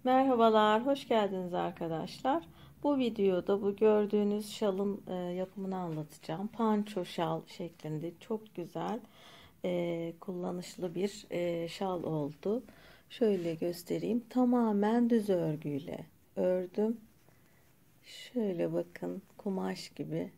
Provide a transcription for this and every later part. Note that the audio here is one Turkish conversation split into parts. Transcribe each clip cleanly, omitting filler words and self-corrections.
Merhabalar, hoş geldiniz arkadaşlar. Bu videoda bu gördüğünüz şalın yapımını anlatacağım. Panço şal şeklinde çok güzel, kullanışlı bir şal oldu. Şöyle göstereyim. Tamamen düz örgüyle ördüm. Şöyle bakın, kumaş gibi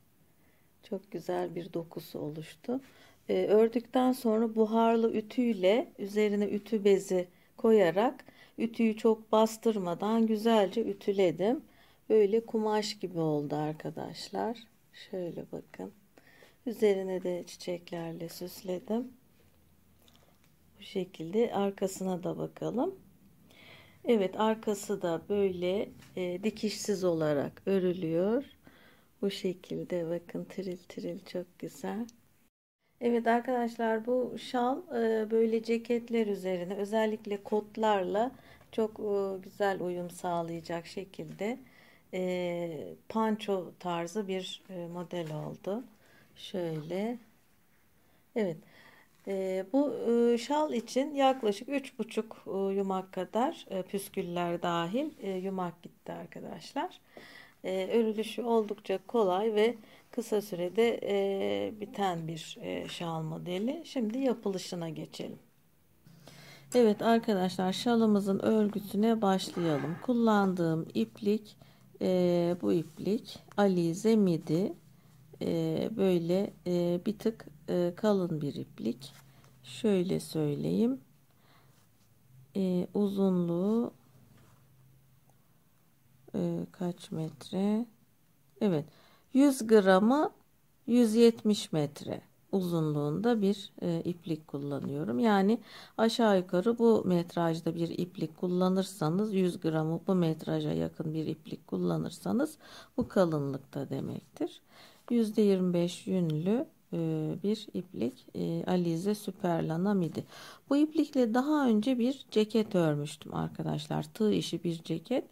çok güzel bir dokusu oluştu. Ördükten sonra buharlı ütüyle üzerine ütü bezi koyarak ütüyü çok bastırmadan güzelce ütüledim. Böyle kumaş gibi oldu arkadaşlar. Şöyle bakın. Üzerine de çiçeklerle süsledim. Bu şekilde arkasına da bakalım. Evet, arkası da böyle dikişsiz olarak örülüyor. Bu şekilde bakın, tiril tiril çok güzel. Evet arkadaşlar, bu şal böyle ceketler üzerine, özellikle kotlarla çok güzel uyum sağlayacak şekilde panço tarzı bir model oldu. Şöyle. Evet. Bu şal için yaklaşık 3,5 yumak kadar, püsküller dahil, yumak gitti arkadaşlar. Örülüşü oldukça kolay ve kısa sürede biten bir şal modeli. Şimdi yapılışına geçelim. Evet arkadaşlar, şalımızın örgüsüne başlayalım. Kullandığım iplik bu iplik Alize midi. Böyle bir tık kalın bir iplik. Şöyle söyleyeyim. Uzunluğu kaç metre? Evet. 100 gramı 170 metre uzunluğunda bir iplik kullanıyorum. Yani aşağı yukarı bu metrajda bir iplik kullanırsanız, 100 gramı bu metraja yakın bir iplik kullanırsanız bu kalınlıkta demektir. %25 yünlü bir iplik Alize Süperlana midi. Bu iplikle daha önce bir ceket örmüştüm arkadaşlar. Tığ işi bir ceket.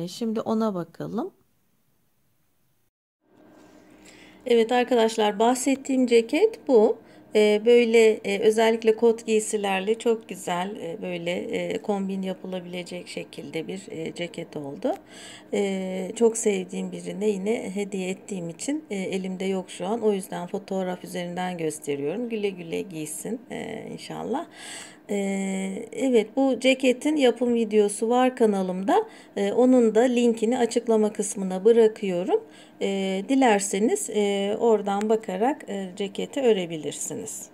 Şimdi ona bakalım. Evet arkadaşlar, bahsettiğim ceket bu. Böyle özellikle kot giysilerle çok güzel, böyle kombin yapılabilecek şekilde bir ceket oldu. Çok sevdiğim birine yine hediye ettiğim için elimde yok şu an. O yüzden fotoğraf üzerinden gösteriyorum. Güle güle giysin inşallah. Evet, bu ceketin yapım videosu var kanalımda. Onun da linkini açıklama kısmına bırakıyorum. Dilerseniz oradan bakarak ceketi örebilirsiniz.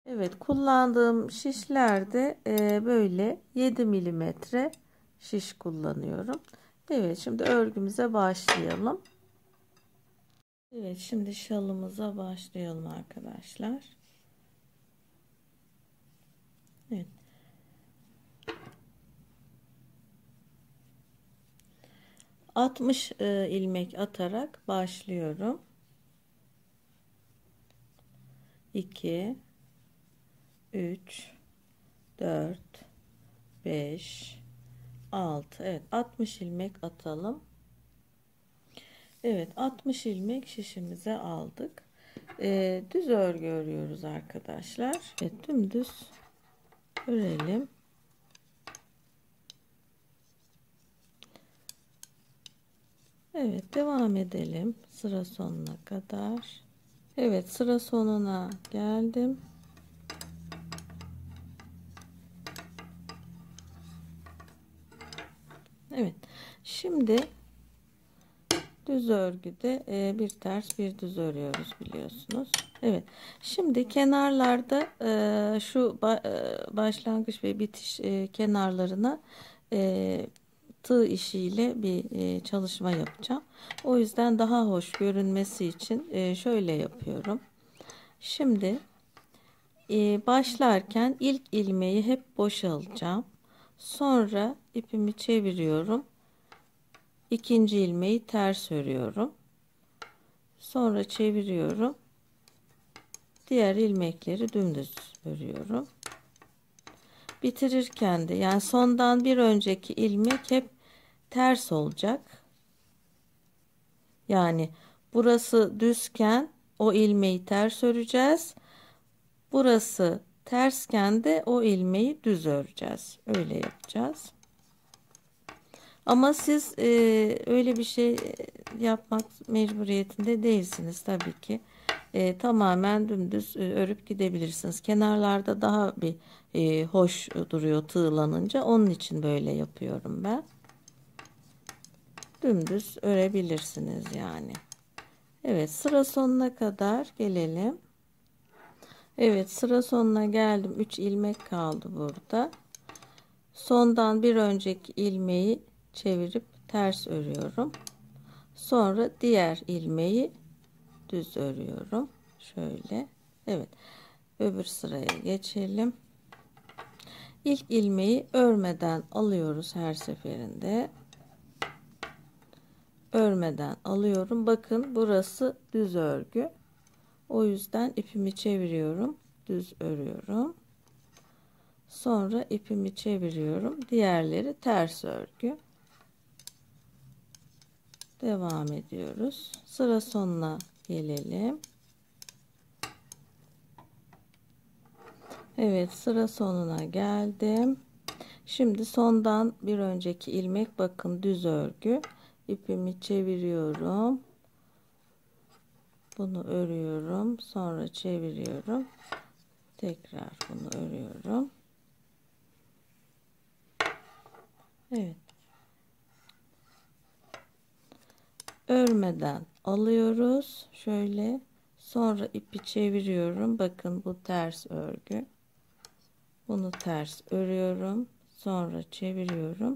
Evet, kullandığım şişlerde böyle 7 milimetre şiş kullanıyorum. Evet, şimdi örgümüze başlayalım. Evet, şimdi şalımıza başlayalım arkadaşlar. Evet. ...60 ilmek atarak başlıyorum. 2 3 4 5 6. Evet, 60 ilmek atalım. Evet, 60 ilmek şişimize aldık. Düz örgü örüyoruz arkadaşlar. Evet, dümdüz örelim. Evet, devam edelim sıra sonuna kadar. Evet, sıra sonuna geldim. Evet, şimdi düz örgüde bir ters bir düz örüyoruz biliyorsunuz. Evet, şimdi kenarlarda şu başlangıç ve bitiş kenarlarına tığ işiyle bir çalışma yapacağım. O yüzden daha hoş görünmesi için şöyle yapıyorum. Şimdi başlarken ilk ilmeği hep boşaltacağım. Sonra ipimi çeviriyorum. İkinci ilmeği ters örüyorum. Sonra çeviriyorum. Diğer ilmekleri dümdüz örüyorum. Bitirirken de, yani sondan bir önceki ilmek hep ters olacak. Yani burası düzken o ilmeği ters öreceğiz. Burası tersken de o ilmeği düz öreceğiz. Öyle yapacağız. Ama siz öyle bir şey yapmak mecburiyetinde değilsiniz tabii ki. Tamamen dümdüz örüp gidebilirsiniz. Kenarlarda daha bir hoş duruyor tığlanınca. Onun için böyle yapıyorum ben. Dümdüz örebilirsiniz yani. Evet, sıra sonuna kadar gelelim. Evet, sıra sonuna geldim. 3 ilmek kaldı burada. Sondan bir önceki ilmeği çevirip ters örüyorum. Sonra diğer ilmeği düz örüyorum. Şöyle. Evet. Öbür sıraya geçelim. İlk ilmeği örmeden alıyoruz her seferinde. Örmeden alıyorum. Bakın burası düz örgü. O yüzden ipimi çeviriyorum. Düz örüyorum. Sonra ipimi çeviriyorum. Diğerleri ters örgü. Devam ediyoruz. Sıra sonuna gelelim. Evet, sıra sonuna geldim. Şimdi sondan bir önceki ilmek, bakın düz örgü. İpimi çeviriyorum. Bunu örüyorum. Sonra çeviriyorum. Tekrar bunu örüyorum. Evet. Örmeden alıyoruz. Şöyle. Sonra ipi çeviriyorum. Bakın bu ters örgü. Bunu ters örüyorum. Sonra çeviriyorum.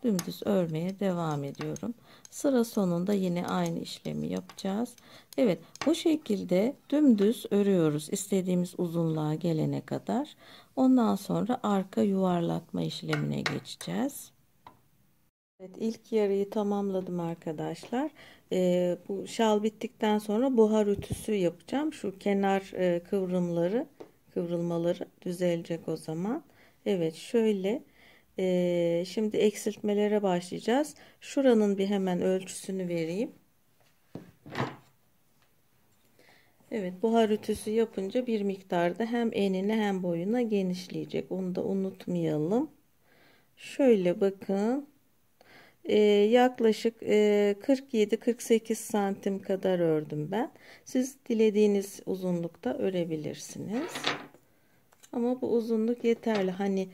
Dümdüz örmeye devam ediyorum. Sıra sonunda yine aynı işlemi yapacağız. Evet, bu şekilde dümdüz örüyoruz istediğimiz uzunluğa gelene kadar. Ondan sonra arka yuvarlatma işlemine geçeceğiz. Evet, ilk yarıyı tamamladım arkadaşlar. Bu şal bittikten sonra buhar ütüsü yapacağım. Şu kenar kıvrılmaları düzelecek o zaman. Evet, şöyle. Şimdi eksiltmelere başlayacağız. Şuranın bir hemen ölçüsünü vereyim. Evet, buhar ütüsü yapınca bir miktarda hem enine hem boyuna genişleyecek. Onu da unutmayalım. Şöyle bakın. Yaklaşık 47-48 santim kadar ördüm ben. Siz dilediğiniz uzunlukta örebilirsiniz. Ama bu uzunluk yeterli. Hani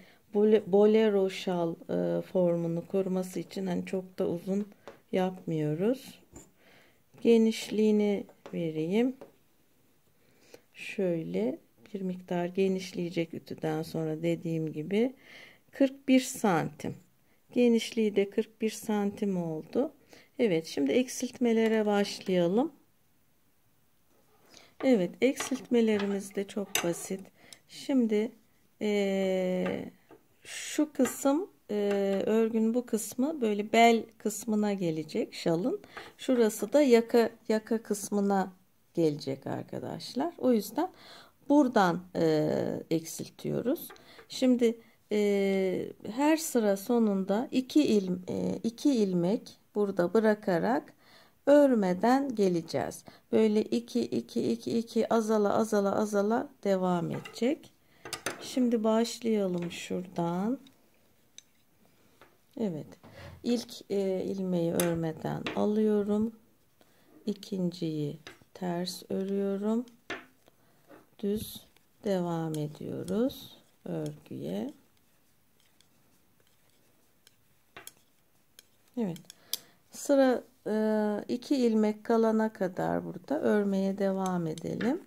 bolero şal formunu koruması için hani çok da uzun yapmıyoruz. Genişliğini vereyim. Şöyle bir miktar genişleyecek ütüden sonra, dediğim gibi 41 santim. Genişliği de 41 santim oldu. Evet, şimdi eksiltmelere başlayalım. Evet, eksiltmelerimiz de çok basit. Şimdi şu kısım, örgünün bu kısmı böyle bel kısmına gelecek şalın. Şurası da yaka kısmına gelecek arkadaşlar. O yüzden buradan eksiltiyoruz. Şimdi her sıra sonunda iki ilmek burada bırakarak örmeden geleceğiz. Böyle 2 azala devam edecek. Şimdi başlayalım şuradan. Evet. İlk ilmeği örmeden alıyorum. İkinciyi ters örüyorum. Düz devam ediyoruz örgüye. Evet. Sıra 2 ilmek kalana kadar burada örmeye devam edelim.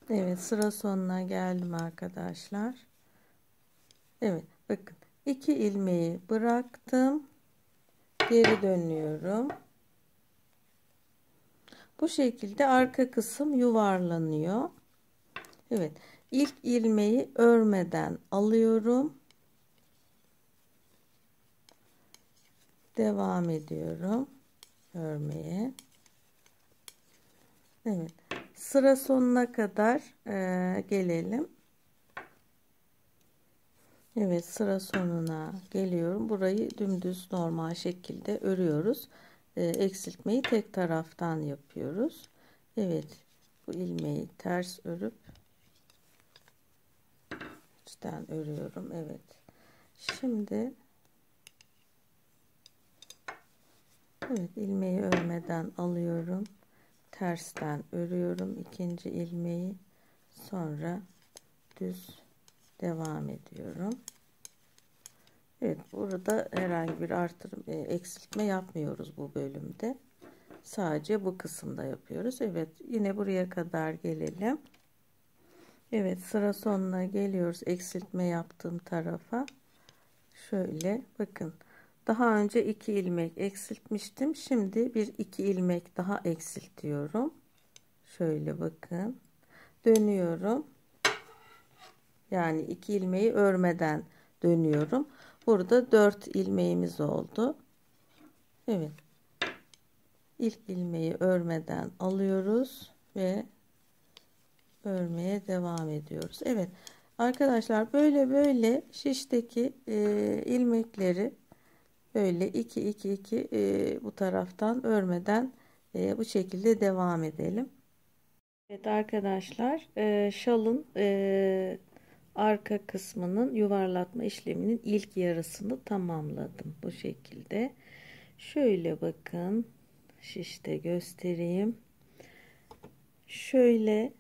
Evet, sıra sonuna geldim arkadaşlar. Evet, bakın 2 ilmeği bıraktım. Geri dönüyorum. Bu şekilde arka kısım yuvarlanıyor. Evet, ilk ilmeği örmeden alıyorum. Devam ediyorum örmeye. Evet, sıra sonuna kadar gelelim. Evet, sıra sonuna geliyorum. Burayı dümdüz normal şekilde örüyoruz. Eksiltmeyi tek taraftan yapıyoruz. Evet, bu ilmeği ters örüp içten örüyorum. Evet. Şimdi Evet, ilmeği örmeden alıyorum. Tersten örüyorum ikinci ilmeği. Sonra düz devam ediyorum. Evet, burada herhangi bir artırım, eksiltme yapmıyoruz bu bölümde. Sadece bu kısımda yapıyoruz. Evet, yine buraya kadar gelelim. Evet, sıra sonuna geliyoruz. Eksiltme yaptığım tarafa. Şöyle bakın. Daha önce 2 ilmek eksiltmiştim. Şimdi bir 2 ilmek daha eksiltiyorum. Şöyle bakın. Dönüyorum. Yani 2 ilmeği örmeden dönüyorum. Burada 4 ilmeğimiz oldu. Evet. İlk ilmeği örmeden alıyoruz ve örmeye devam ediyoruz. Evet. Arkadaşlar böyle şişteki ilmekleri böyle 2 2 2 bu taraftan örmeden bu şekilde devam edelim. Evet arkadaşlar, şalın arka kısmının yuvarlatma işleminin ilk yarısını tamamladım bu şekilde. Şöyle bakın, şişte göstereyim. Şöyle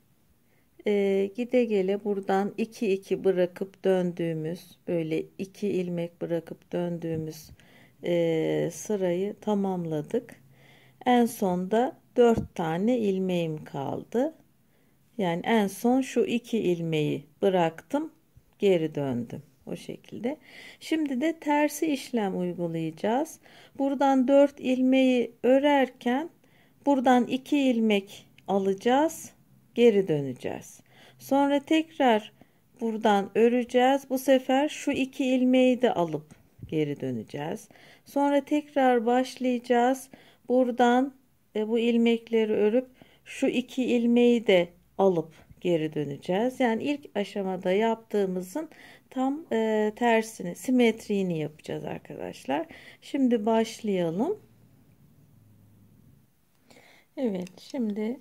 gide gele buradan 2 2 bırakıp döndüğümüz, böyle 2 ilmek bırakıp döndüğümüz sırayı tamamladık. En sonda 4 tane ilmeğim kaldı. Yani en son şu 2 ilmeği bıraktım, geri döndüm o şekilde. Şimdi de tersi işlem uygulayacağız. Buradan 4 ilmeği örerken buradan 2 ilmek alacağız, geri döneceğiz. Sonra tekrar buradan öreceğiz. Bu sefer şu 2 ilmeği de alıp geri döneceğiz. Sonra tekrar başlayacağız. Buradan bu ilmekleri örüp şu 2 ilmeği de alıp geri döneceğiz. Yani ilk aşamada yaptığımızın tam tersini, simetriğini yapacağız arkadaşlar. Şimdi başlayalım. Evet, şimdi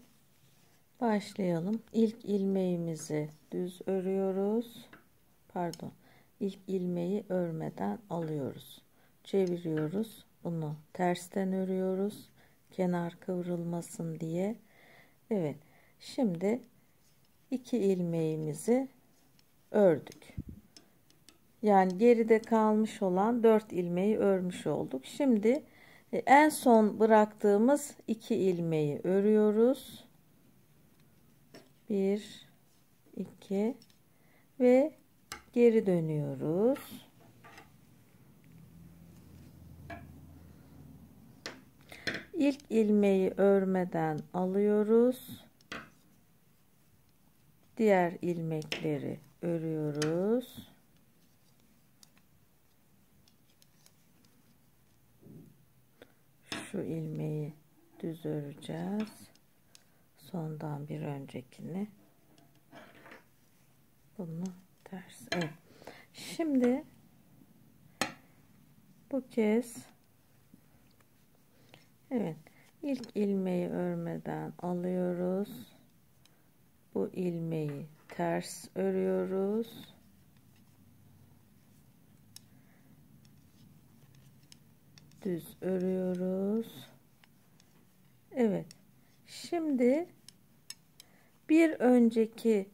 başlayalım. İlk ilmeğimizi düz örüyoruz. Pardon. İlk ilmeği örmeden alıyoruz. Çeviriyoruz. Bunu tersten örüyoruz. Kenar kıvrılmasın diye. Evet. Şimdi 2 ilmeğimizi ördük. Yani geride kalmış olan 4 ilmeği örmüş olduk. Şimdi en son bıraktığımız 2 ilmeği örüyoruz. 1 2 ve geri dönüyoruz. İlk ilmeği örmeden alıyoruz. Diğer ilmekleri örüyoruz. Şu ilmeği düz öreceğiz. Sondan bir öncekini. Bunu ters. Evet. Şimdi bu kez evet, ilk ilmeği örmeden alıyoruz. Bu ilmeği ters örüyoruz. Düz örüyoruz. Evet. Şimdi bir önceki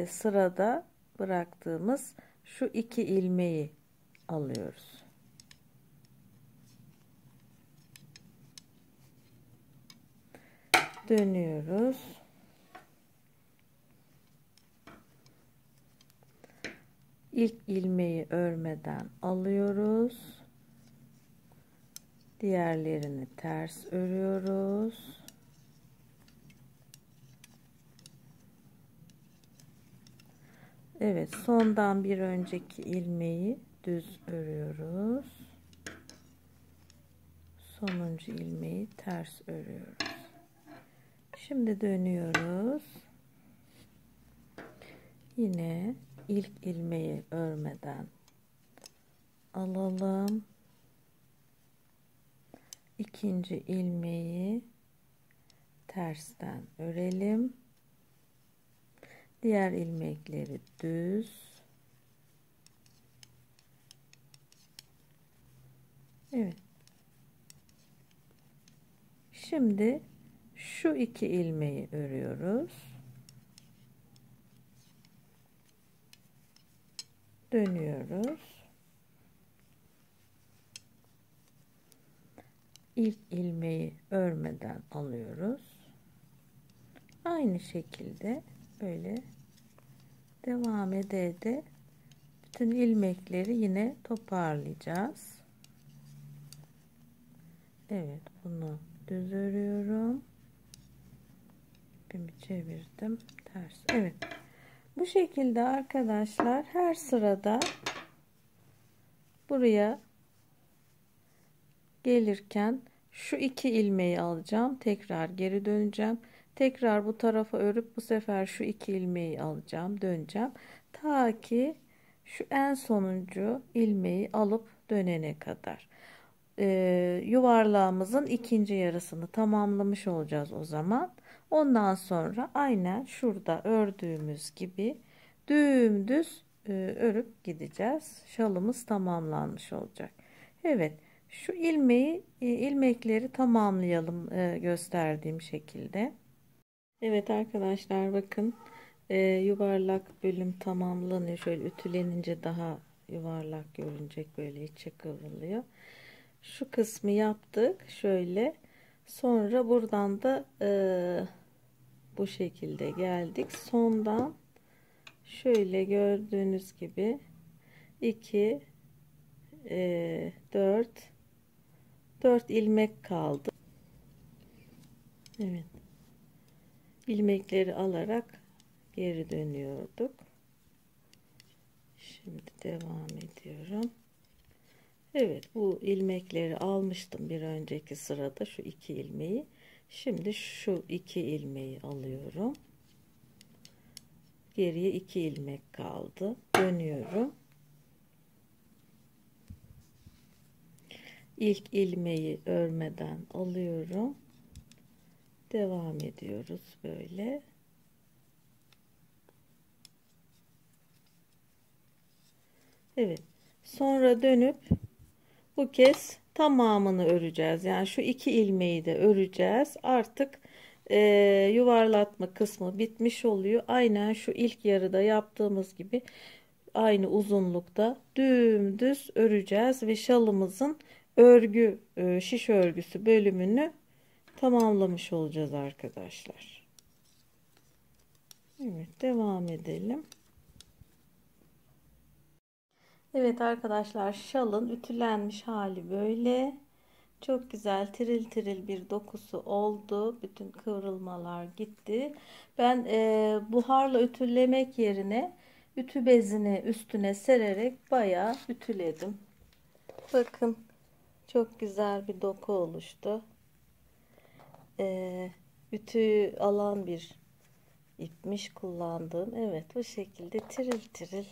sırada bıraktığımız şu 2 ilmeği alıyoruz. Dönüyoruz. İlk ilmeği örmeden alıyoruz. Diğerlerini ters örüyoruz. Evet, sondan bir önceki ilmeği düz örüyoruz. Sonuncu ilmeği ters örüyoruz. Şimdi dönüyoruz. Yine ilk ilmeği örmeden alalım. İkinci ilmeği tersten örelim. Diğer ilmekleri düz. Evet. Şimdi şu 2 ilmeği örüyoruz. Dönüyoruz. İlk ilmeği örmeden alıyoruz. Aynı şekilde böyle devam ede bütün ilmekleri yine toparlayacağız. Evet, bunu düz örüyorum. Bir çevirdim ters. Evet, bu şekilde arkadaşlar her sırada buraya gelirken şu 2 ilmeği alacağım, tekrar geri döneceğim, tekrar bu tarafa örüp bu sefer şu 2 ilmeği alacağım, döneceğim ta ki şu en sonuncu ilmeği alıp dönene kadar. Yuvarlağımızın ikinci yarısını tamamlamış olacağız o zaman. Ondan sonra aynen şurada ördüğümüz gibi dümdüz örüp gideceğiz. Şalımız tamamlanmış olacak. Evet, şu ilmekleri tamamlayalım gösterdiğim şekilde. Evet arkadaşlar, bakın yuvarlak bölüm tamamlanıyor. Şöyle ütülenince daha yuvarlak görünecek, böyle içe kıvrılıyor. Şu kısmı yaptık şöyle. Sonra buradan da bu şekilde geldik. Sondan şöyle gördüğünüz gibi 2 4 ilmek kaldı. Evet. İlmekleri alarak geri dönüyorduk. Şimdi devam ediyorum. Evet, bu ilmekleri almıştım bir önceki sırada, şu 2 ilmeği. Şimdi şu 2 ilmeği alıyorum. Geriye 2 ilmek kaldı. Dönüyorum. İlk ilmeği örmeden alıyorum. Devam ediyoruz böyle. Evet. Sonra dönüp bu kez tamamını öreceğiz. Yani şu 2 ilmeği de öreceğiz. Artık yuvarlatma kısmı bitmiş oluyor. Aynen şu ilk yarıda yaptığımız gibi aynı uzunlukta dümdüz öreceğiz ve şalımızın şiş örgüsü bölümünü tamamlamış olacağız arkadaşlar. Evet, devam edelim. Evet arkadaşlar, şalın ütülenmiş hali böyle. Çok güzel tiril tiril bir dokusu oldu. Bütün kıvrılmalar gitti. Ben buharla ütülemek yerine ütü bezini üstüne sererek bayağı ütüledim. Bakın, çok güzel bir doku oluştu. Ütü alan bir ipmiş kullandığım. Evet, bu şekilde tiril tiril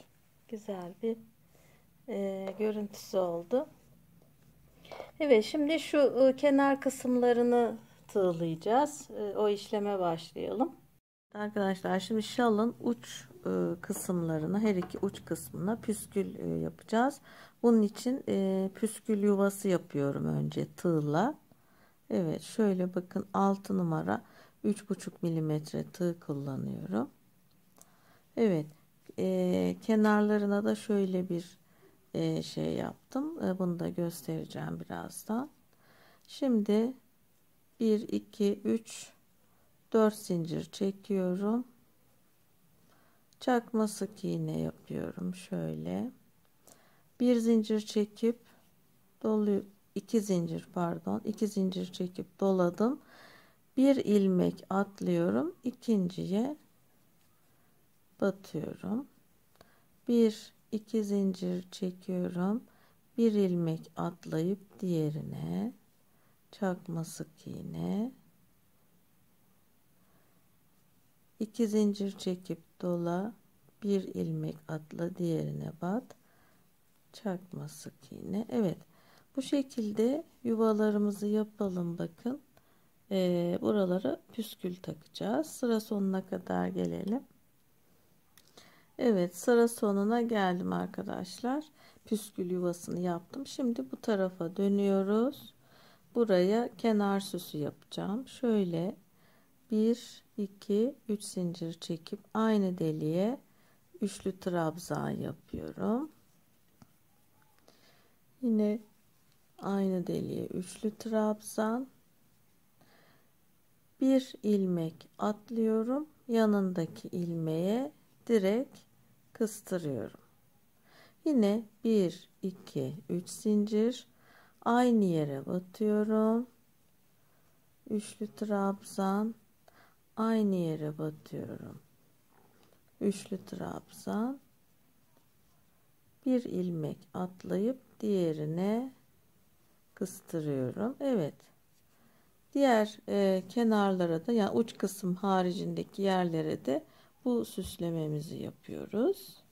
güzel bir görüntüsü oldu. Evet, şimdi şu kenar kısımlarını tığlayacağız. O işleme başlayalım. Arkadaşlar, şimdi şalın uç kısımlarına, her iki uç kısmına püskül yapacağız. Bunun için püskül yuvası yapıyorum önce tığla. Evet, şöyle bakın, 6 numara 3,5 milimetre tığ kullanıyorum. Evet, kenarlarına da şöyle bir şey yaptım. Bunu da göstereceğim birazdan. Şimdi 1 2 3 4 zincir çekiyorum. Çakma sık iğne yapıyorum şöyle. Bir zincir çekip dolu 2 zincir, pardon, 2 zincir çekip doladım. Bir ilmek atlıyorum. İkinciye batıyorum. 1 2 zincir çekiyorum. Bir ilmek atlayıp diğerine çakma sık iğne, 2 zincir çekip dola, bir ilmek atla, diğerine bat, çakma sık iğne. Evet, bu şekilde yuvalarımızı yapalım. Bakın, buralara püskül takacağız. Sıra sonuna kadar gelelim. Evet, sıra sonuna geldim arkadaşlar. Püskül yuvasını yaptım. Şimdi bu tarafa dönüyoruz. buraya kenar süsü yapacağım. Şöyle 1 2 3 zincir çekip aynı deliğe üçlü trabzan yapıyorum. Yine aynı deliğe üçlü trabzan, bir ilmek atlıyorum, yanındaki ilmeğe direkt kıstırıyorum. Yine 1 2 3 zincir, aynı yere batıyorum, üçlü trabzan, aynı yere batıyorum, üçlü trabzan, bir ilmek atlayıp diğerine kıstırıyorum. Evet, diğer kenarlara da, yani uç kısım haricindeki yerlere de bu süslememizi yapıyoruz.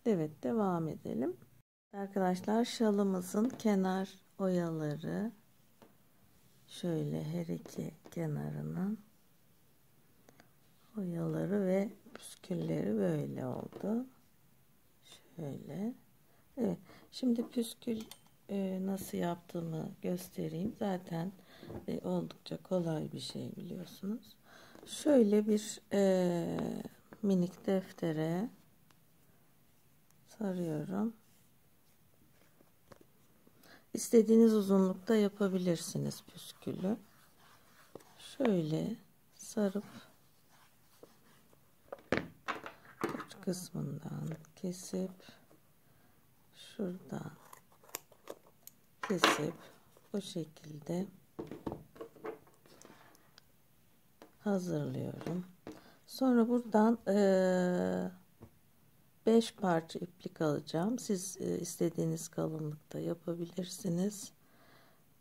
Evet, devam edelim. Arkadaşlar, şalımızın kenar oyaları şöyle, her iki kenarının oyaları ve püskülleri böyle oldu. Şöyle. Evet, şimdi püskül nasıl yaptığımı göstereyim. Zaten oldukça kolay bir şey, biliyorsunuz. Şöyle bir minik deftere sarıyorum. İstediğiniz uzunlukta yapabilirsiniz püskülü. Şöyle sarıp uç kısmından kesip şuradan kesip bu şekilde hazırlıyorum. Sonra buradan 5 parça iplik alacağım. Siz istediğiniz kalınlıkta yapabilirsiniz.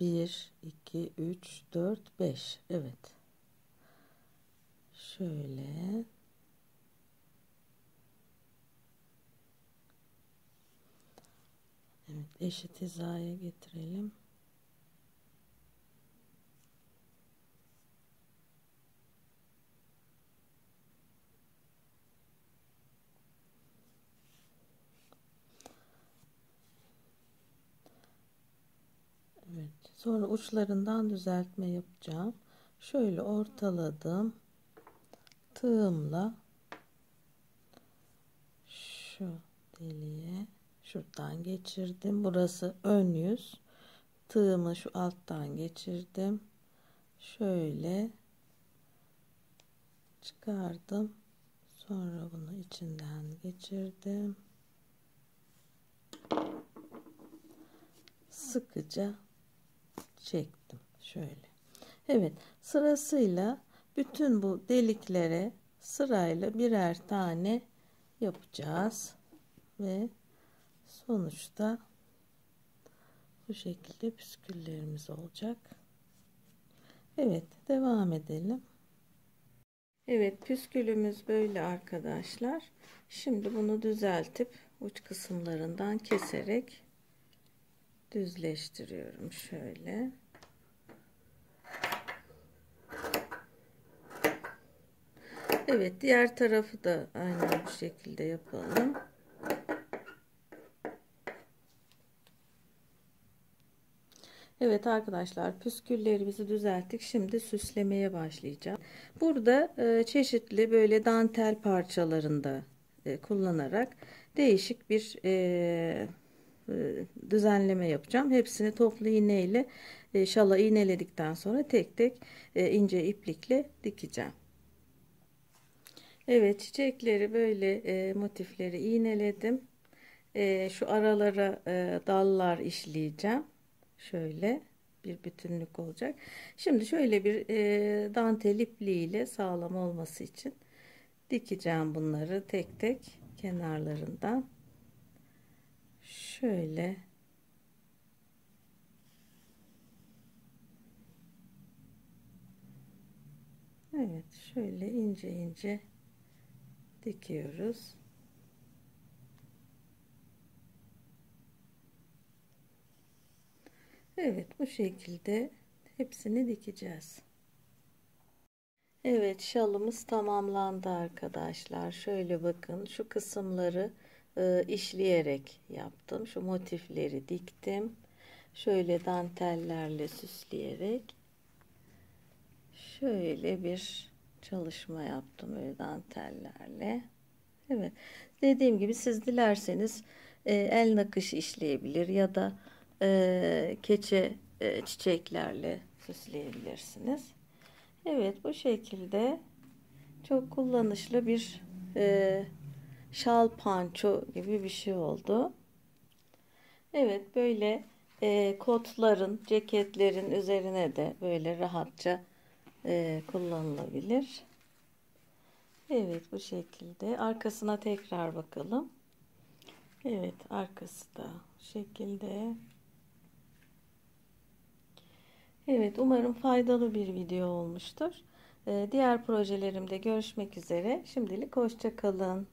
1 2 3 4 5. Evet. Şöyle. Evet, eşit hizaya getirelim. Evet. Sonra uçlarından düzeltme yapacağım. Şöyle ortaladım. Tığımla şu deliğe şuradan geçirdim. Burası ön yüz. Tığımı şu alttan geçirdim. Şöyle çıkardım. Sonra bunu içinden geçirdim. Sıkıca çektim. Şöyle. Evet, sırasıyla bütün bu deliklere sırayla birer tane yapacağız ve sonuçta bu şekilde püsküllerimiz olacak. Evet, devam edelim. Evet, püskülümüz böyle arkadaşlar. Şimdi bunu düzeltip uç kısımlarından keserek düzleştiriyorum şöyle. Evet, diğer tarafı da aynı bu şekilde yapalım. Evet arkadaşlar, püsküllerimizi düzelttik. Şimdi süslemeye başlayacağım. Burada çeşitli böyle dantel parçalarında kullanarak değişik bir düzenleme yapacağım. Hepsini toplu iğne ile şala iğneledikten sonra tek tek ince iplikle dikeceğim. Evet, çiçekleri böyle motifleri iğneledim. Şu aralara dallar işleyeceğim. Şöyle bir bütünlük olacak. Şimdi şöyle bir dantel ipliğiyle sağlam olması için dikeceğim bunları tek tek kenarlarından. Şöyle evet, şöyle ince ince dikiyoruz. Evet, bu şekilde hepsini dikeceğiz. Evet, şalımız tamamlandı arkadaşlar. Şöyle bakın, şu kısımları işleyerek yaptım. Şu motifleri diktim. şöyle dantellerle süsleyerek şöyle bir çalışma yaptım öyle dantellerle. Evet. Dediğim gibi siz dilerseniz el nakışı işleyebilir ya da keçe çiçeklerle süsleyebilirsiniz. Evet, bu şekilde çok kullanışlı bir şal panço gibi bir şey oldu. Evet, böyle kotların, ceketlerin üzerine de böyle rahatça kullanılabilir. Evet, bu şekilde. Arkasına tekrar bakalım. Evet, arkası da bu şekilde. Evet, umarım faydalı bir video olmuştur. Diğer projelerimde görüşmek üzere. Şimdilik hoşça kalın.